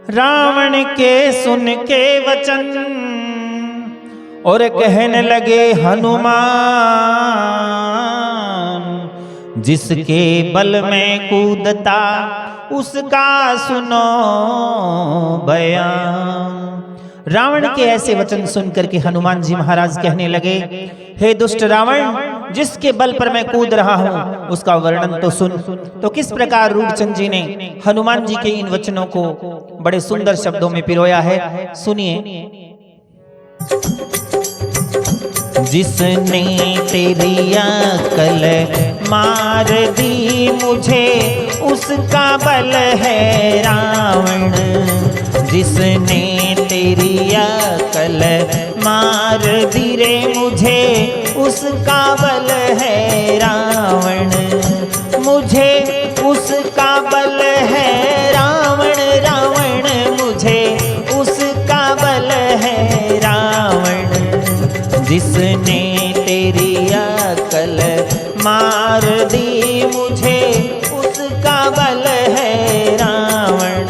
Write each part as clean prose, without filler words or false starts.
रावण के सुन के वचन और कहने लगे हनुमान, जिसके बल में कूदता उसका सुनो बयान। रावण के ऐसे वचन सुनकर के हनुमान जी महाराज कहने लगे, हे दुष्ट रावण, जिसके बल पर मैं कूद रहा हूं उसका वर्णन तो सुन। तो किस प्रकार रूपचंद जी ने हनुमान जी के इन वचनों को बड़े सुंदर शब्दों में पिरोया है, सुनिए। जिसने तेरी अकल मार दी मुझे उसका बल है रावण। जिसने तेरी अकल मार दी रे मुझे उसका बल है रावण। मुझे उसका बल है रावण, रावण मुझे उसका बल है रावण। जिसने तेरी अकल मार दी मुझे उसका बल है रावण।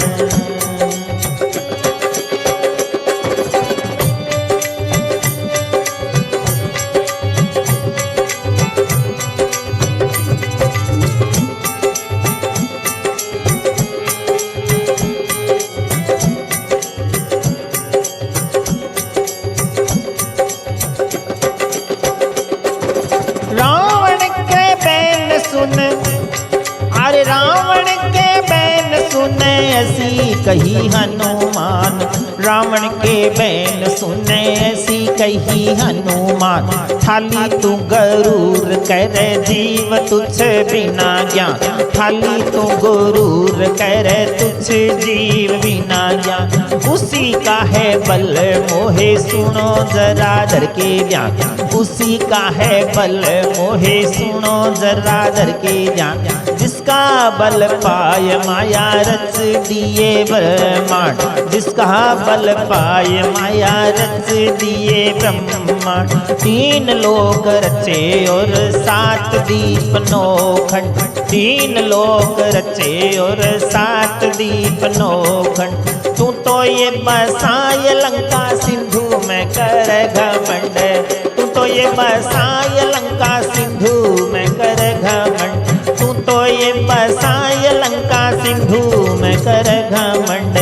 अरे रावण के बैन सुने ऐसी कही हनुमान। रावण के बैन सुने ऐसी कही हनुमान। थाली तू गरूर कर जीव तुझ बिना ज्ञान। थाली तू गरूर कर तुझ जीव बिना ज्ञान। उसी का है बल मोहे सुनो जरा धर के ज्ञान। उसी का है बल मोहे सुनो जरा धर के ज्ञान। जिसका बल पाय माया रच दिए ब्रह्मांड। जिसका बल पाय माया रच दिए ब्रह्मांड। 3 लोक रचे और 7 दीप नौखंड। 3 लोक रचे और 7 दीप नौखंड। तू तो ये बसाय लंका सिंधु में कर घमंड। तू तो ये बसाय लंका सिंधु में कर घमंड। तू तो ये बसाय लंका सिंधु में कर घमंड।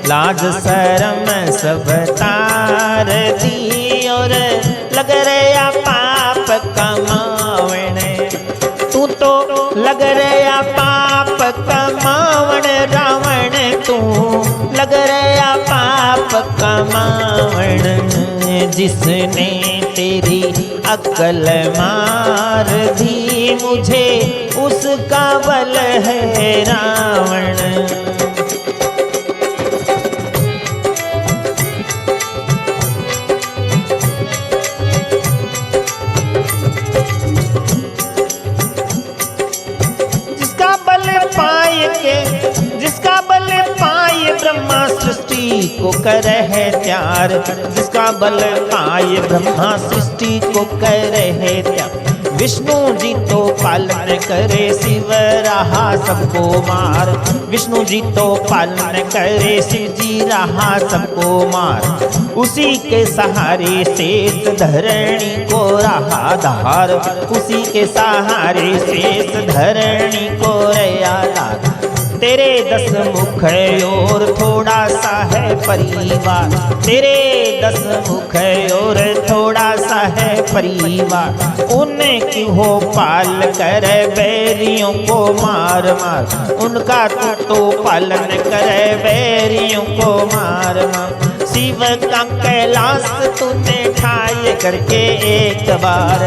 लाज शरम सब तार दी और लग रहा पाप कमावण। तू तो लग रहा पाप कमावण रावण। तू लग रहा पाप कमावण। जिसने तेरी अकल मार दी मुझे उसका बल है रावण। जिसका बल पाए ब्रह्मा सृष्टि को करे है त्यार। जिसका बल पाए ब्रह्मा सृष्टि को करे है त्यार। विष्णु जी तो पालन करे शिव रहा सबको मार। विष्णु जी तो पालन करे शिव जी रहा सबको मार। उसी के सहारे शेष धरणी को रहा धार। उसी के सहारे शेष धरणी को रहा धार। तेरे 10 मुख और थोड़ा सा है परिवार। तेरे 10 मुख और थोड़ा सा है परिवार। उन्हें क्यों हो पाल कर बैरियों को मार मार। उनका तो पालन करे बैरियों को मार मार। शिव का कैलाश तूने ठाए करके एक बार।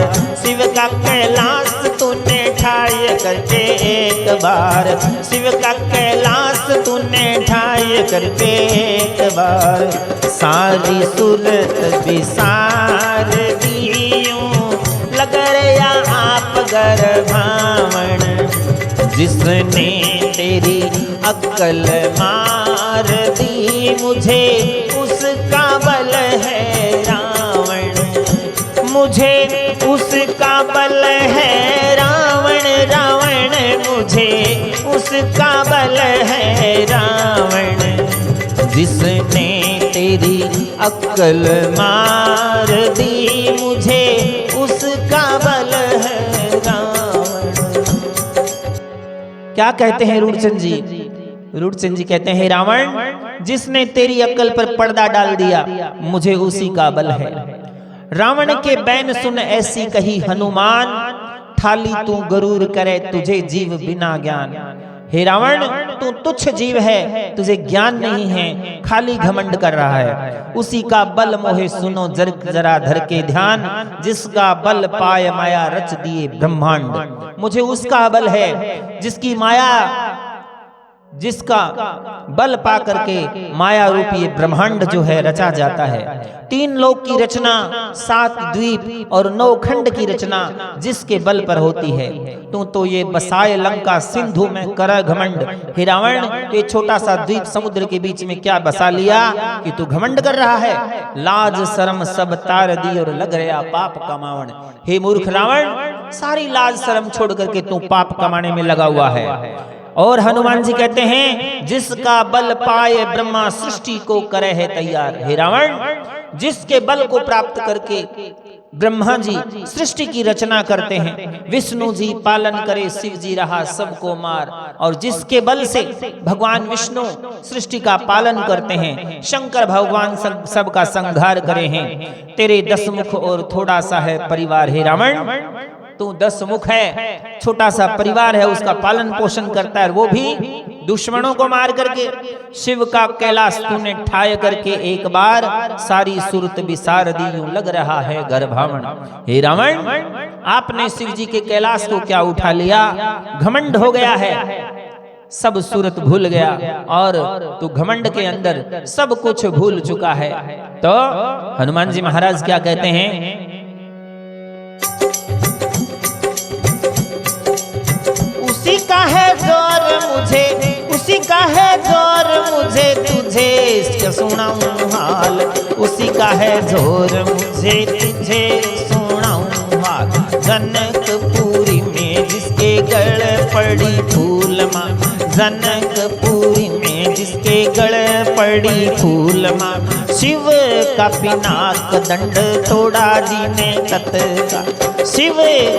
शिव का कैलाश तूने ठाए करके एक बार। शिव का कैलाश तूने ठाए करके एक बार। सारी सुरत विसार दियों लग रहा आप गर्भावण। जिसने तेरी अक्ल मार दी मुझे उसका बल है रावण। मुझे उसका बल है रावण, रावण मुझे उसका बल है रावण। जिसने तेरी अक्ल मार दी, मुझे उसका बल है रावण। क्या कहते हैं रूपचंद जी? रूपचंद जी कहते हैं, रावण जिसने तेरी अक्ल पर पर्दा डाल दिया, मुझे उसी का बल है। रावण के बैन सुन ऐसी कही हनुमान, ठाली तू गरूर करे तुझे जीव बिना ज्ञान। हे रावण, तू तुच्छ जीव है, तुझे ज्ञान नहीं है, खाली घमंड कर रहा है। उसी का बल मोहे सुनो जरा धर के ध्यान, जिसका बल पाए माया रच दिए ब्रह्मांड। मुझे उसका बल है जिसकी माया, जिसका बल पा करके माया रूपी ब्रह्मांड जो है रचा जाता है। 3 लोक की रचना, 7 द्वीप और 9 खंड की रचना जिसके बल पर होती है। तू तो ये बसाए लंका सिंधु में कर घमंड। हे रावण, ये छोटा सा द्वीप समुद्र के बीच में क्या बसा लिया कि तू घमंड कर रहा है? लाज शर्म सब तार दी और लग रहा पाप कमावन। हे मूर्ख रावण, सारी लाज शर्म छोड़ करके तू पाप कमाने में लगा हुआ है। और हनुमान जी कहते हैं, जिसका बल पाए ब्रह्मा सृष्टि को करे है तैयार। हे रावण, जिसके बल को प्राप्त करके ब्रह्मा जी सृष्टि की रचना करते हैं, विष्णु जी पालन करे, शिव जी रहा सबको मार। और जिसके बल से भगवान विष्णु सृष्टि का पालन करते हैं, शंकर भगवान सबका संहार करे हैं। तेरे 10 मुख और थोड़ा सा है परिवार। हे रावण, तू 10 मुख है, छोटा सा परिवार है, उसका पालन पोषण करता है, वो भी दुश्मनों को मार करके। शिव का कैलाश तूने ठाय करके एक बार, सारी सुरत बिसार दी, यूं लग रहा है गर्भावन। हे रावण, आपने शिव जी के कैलाश को क्या उठा लिया? घमंड हो गया है, सब सूरत भूल गया और तू घमंड के अंदर सब कुछ भूल चुका है। तो हनुमान जी महाराज क्या कहते हैं? उसी का है जोर मुझे, उसी का है जोर मुझे, तुझे सुनाऊं हाल। उसी का है जोर मुझे, तुझे सुनाऊं हाल। जनकपुरी में जिसके गल पड़ी फूल माँ, जनकपुरी में जिसके गल पड़ी फूल माँ। शिव का पिनाक दंड तोड़ा जिने तत्का, शिव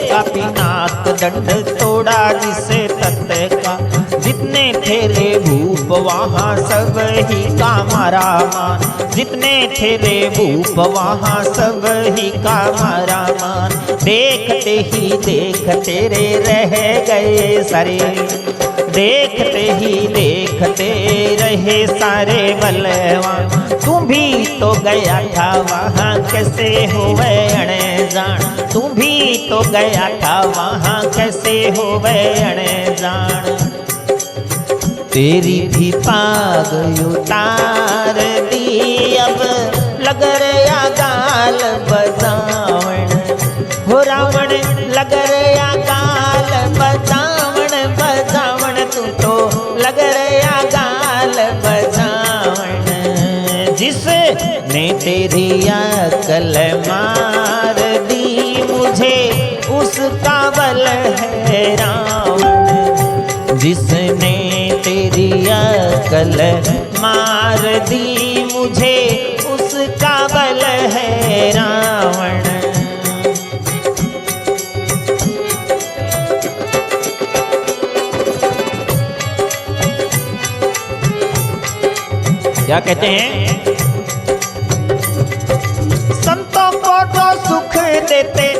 का पिनाक दंड तोड़ा जिसे तत्का। जितने तेरे भूप वहाँ सब ही का मारा मान, जितने तेरे भूप वहाँ सब ही का मारा मान। देखते ही देखते रे रह गए सारे, देखते ही देखते रहे सारे बलवान। तू भी तो गया था वहाँ कैसे हुए अनजान, तू भी तो गया था वहाँ कैसे हुए अनजान। तेरी भी पाग उतार दी, अब लग रहा गाल बजावन। हो रावण, लग रहा गाल बजावन बजावन, तू तो लग रहा गाल बजावन। जिसने तेरी अकल मार दी, मुझे उसका बल है रावण। जिसने तेरी अकल मार दी, मुझे उसका बल है रावण। क्या कहते हैं? संतों को जो सुख देते,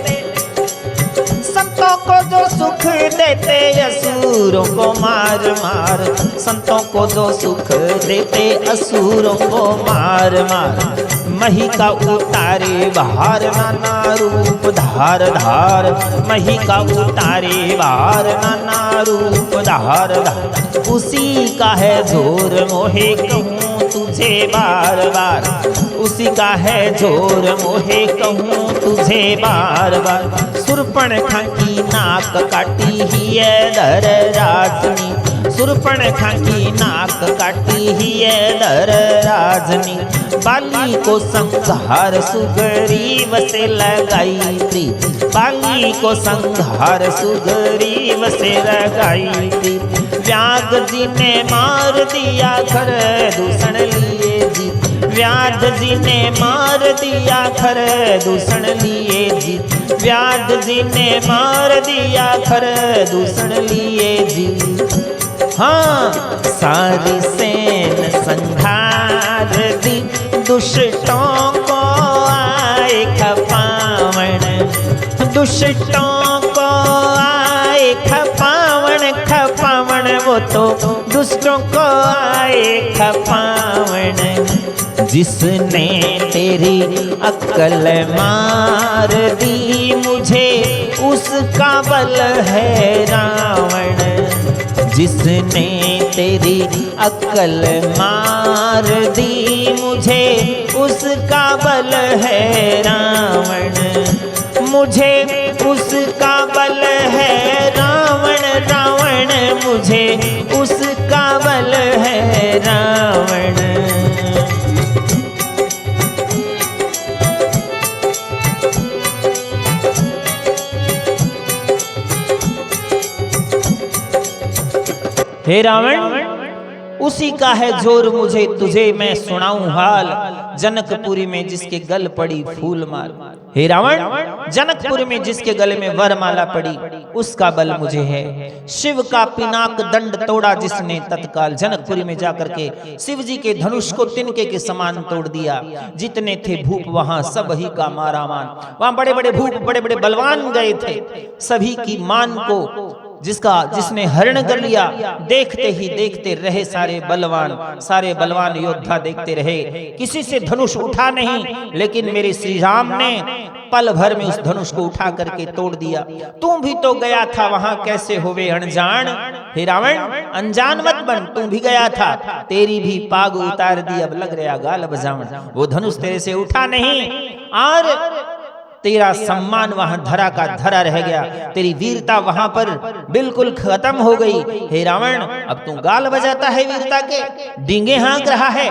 संतों को जो सुख देते, असुरों को मार मार। संतों को जो सुख देते, असुरों को मार मार। मही का उतारे बाहर, नाना रूप धार धार। मही का उतारे बाहर, नाना रूप धार धार। उसी का है जोर मोहे कहूँ तुझे बार बार, उसी का है जोर मोहे कहूँ तुझे बार बार। सुरपणखा की नाक काटी ही है धर राजनी, सुरपणखा की नाक काटी ही है धर राजनी। बाली को संहार सुग्रीव से लगाई प्रीति, बाली को संहार सुग्रीव से लगाई प्रीति। व्याग जी ने मार दिया घर दूषण लिए व्याध जी ने मार दिया खर दूषण लिए जी, व्याध जी ने मार दिया खर दूषण लिए जी। हाँ सारी सेन संघार दी, दुष्टों को आए खपावण, दुष्टों को आए खपावण, खपावण वो तो दुष्टों को आए खपावण। जिसने तेरी अक्ल मार दी मुझे उसका बल है रावण, जिसने तेरी अक्ल मार दी मुझे उसका बल है रावण, मुझे उसका बल है रावण, रावण मुझे उसका बल है रावण। हे रावण उसी का है जोर मुझे तुझे मैं सुनाऊं हाल, जनकपुरी में जिसके गल पड़ी फूल माल। हे रावण जनकपुरी में जिसके गले में वरमाला पड़ी उसका बल मुझे है। शिव का पिनाक दंड तोड़ा जिसने तत्काल, जनकपुरी में जाकर के शिव जी के धनुष को तिनके के समान तोड़ दिया। जितने थे भूप वहां सब ही का मारा मान, वहां बड़े बड़े भूप बड़े बड़े बलवान गए थे, सभी की मान को जिसने हरण कर लिया। देखते ही देखते रहे सारे बलवान योद्धा देखते रहे, किसी से धनुष उठा नहीं, लेकिन मेरे श्री राम ने पल भर में उस धनुष को उठा करके तोड़ दिया। तू भी तो गया था वहां, कैसे होवे अनजान। हे रावण अनजान मत बन, तू भी गया था, तेरी भी पाग उतार दी, अब लग रहा गाल बजावन। वो धनुष तेरे से उठा नहीं और तेरा सम्मान वहां धरा का धरा रह गया, तेरी वीरता वहां पर बिल्कुल खत्म हो गई। हे रावण अब तू गाल बजाता है वीरता के, डींगे हाँक रहा है।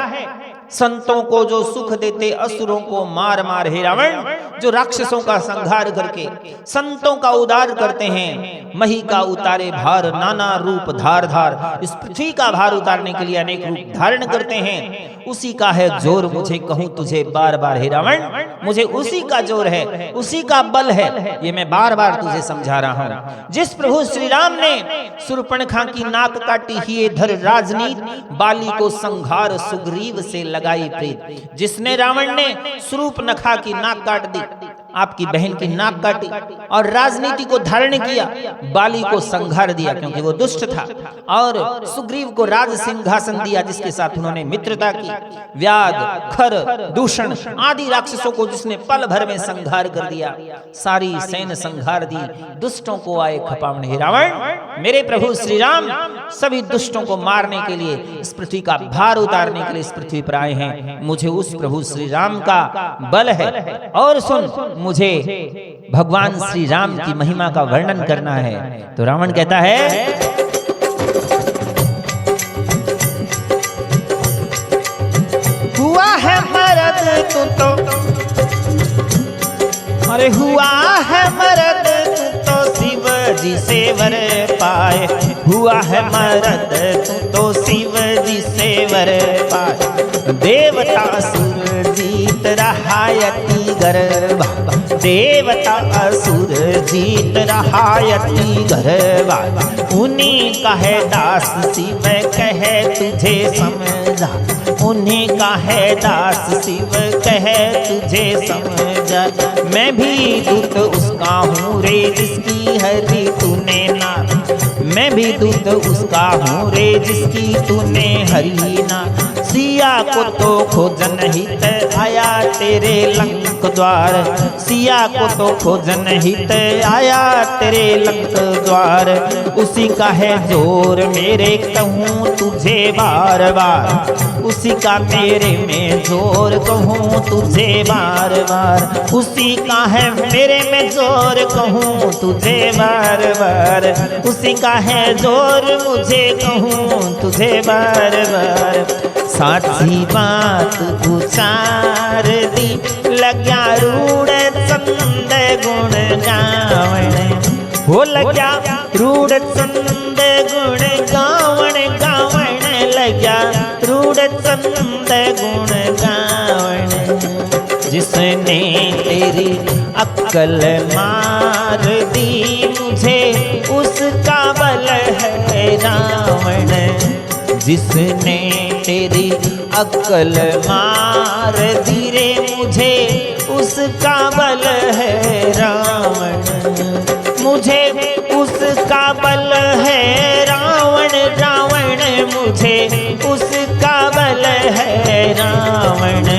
संतों को जो सुख देते असुरों को मार मार। हे रावण जो राक्षसों का संहार करके संतों का उद्धार करते हैं, मही का उतारे भार नाना रूप धार धार, इस पृथ्वी का भार उतारने के लिए अनेक रूप धारण करते हैं, उसी का है जोर मुझे कहूं तुझे बार बार। हे रावण मुझे उसी का जोर है, उसी का बल है, ये मैं बार बार तुझे समझा रहा हूं। जिस प्रभु श्री राम ने शूर्पणखा की नाक काटी ही धर राजनीति, बाली को संहार सुग्रीव से लगाई प्रीत। जिसने रावण ने शूर्पणखा की नाक काट दी, आपकी बहन की नाक काटी और राजनीति को धारण किया, बाली को संहार दिया क्योंकि वो दुष्ट था, और सुग्रीव को राज सिंहासन दिया जिसके साथ उन्होंने मित्रता की। व्याध खर दूषण आदि राक्षसों को जिसने पल भर में संहार कर दिया, सारी सेना संहार दी, दुष्टों को आए खपावन। हे रावण मेरे प्रभु श्री राम सभी दुष्टों को मारने के लिए, इस पृथ्वी का भार उतारने के लिए इस पृथ्वी पर आए हैं। मुझे उस प्रभु श्री राम का बल है। और सुन, मुझे भगवान श्री राम की महिमा का वर्णन करना है। तो रावण कहता है, हुआ है मरद तू तो, अरे हुआ है मरद तू तो शिव जी से वर पाए, हुआ है मरद तू तो शिव जी से वर पाए। देवता असुर जीत रहा यति गर्भा, देवता असुर जीत रहा यति गर्भा, उन्हीं का है दास शिव कहे तुझे समझा, उन्हीं का है दास शिव कहे तुझे समझा। मैं भी दूत उसका हूँ रे जिसकी हरि तूने ना, मैं भी दूत उसका हूँ रे जिसकी तूने हरि ना। सिया को तो खोजन हित आया तेरे लंक द्वार, सिया को तो खोजन हित आया तेरे लंक द्वार, उसी का है जोर मेरे कहूँ तुझे बार बार, उसी का मेरे में जोर कहूँ तुझे बार बार, उसी का है मेरे में जोर कहूँ तुझे बार बार, उसी का है जोर मुझे कहूँ तुझे बार बार। साची बात उचार दी लग्या रूढ़ चंद गुण गावण, हो लग्या रूढ़ चंद गुण गावण, गावण लग्या रूढ़ चंद गुण गावण। जिसने तेरी अक्ल मार दी मुझे उसका बल है रावण। जिसने तेरी अक्ल मार दी रे मुझे उसका बल है रावण। मुझे उसका बल है रावण, रावण मुझे उसका बल है रावण।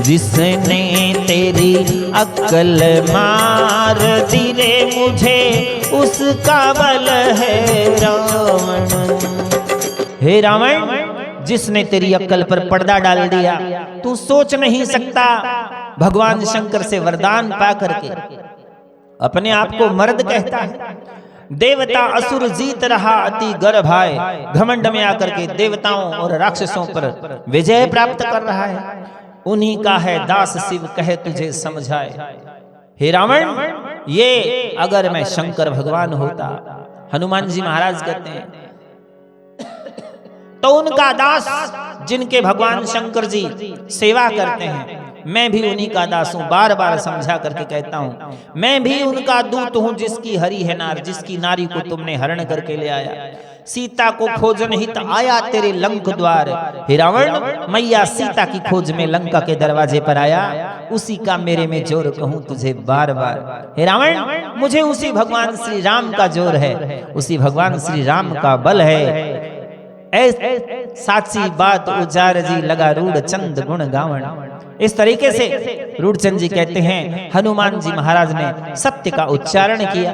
जिसने तेरी अक्ल मार दी रे मुझे उसका बल है रावण। हे रावण, जिसने तेरी अक्ल पर पर्दा डाल दिया, तू सोच नहीं सकता भगवान शंकर से वरदान पा करके अपने आप को मर्द कहता है। देवता असुर जीत रहा अति गर्भ है, घमंड में आकर के देवताओं और राक्षसों पर विजय प्राप्त कर रहा है। उन्हीं का है दास शिव कहे तुझे समझाए। हे रावण, ये अगर मैं शंकर भगवान होता, हनुमान जी महाराज कहते हैं, तो उनका दास जिनके भगवान शंकर जी सेवा करते हैं, मैं भी उन्हीं का दास हूं। बार बार समझा करके कहता हूं, मैं भी उनका दूत हूं जिसकी हरी है नार, जिसकी नारी को तुमने हरण करके ले आया। सीता को खोजन हित आया तेरे लंक द्वार। हे रावण, मैया सीता की खोज में लंका के दरवाजे पर आया, उसी का मेरे में जोर कहूं तुझे बार बार। हे रावण, मुझे उसी भगवान श्री राम का जोर है, उसी भगवान श्री राम का बल है। साची बात उजार जी लगा रूढ़ चंद गुण गावण। इस तरीके से रूढ़चंद जी कहते हैं, हनुमान जी महाराज ने सत्य का उच्चारण किया।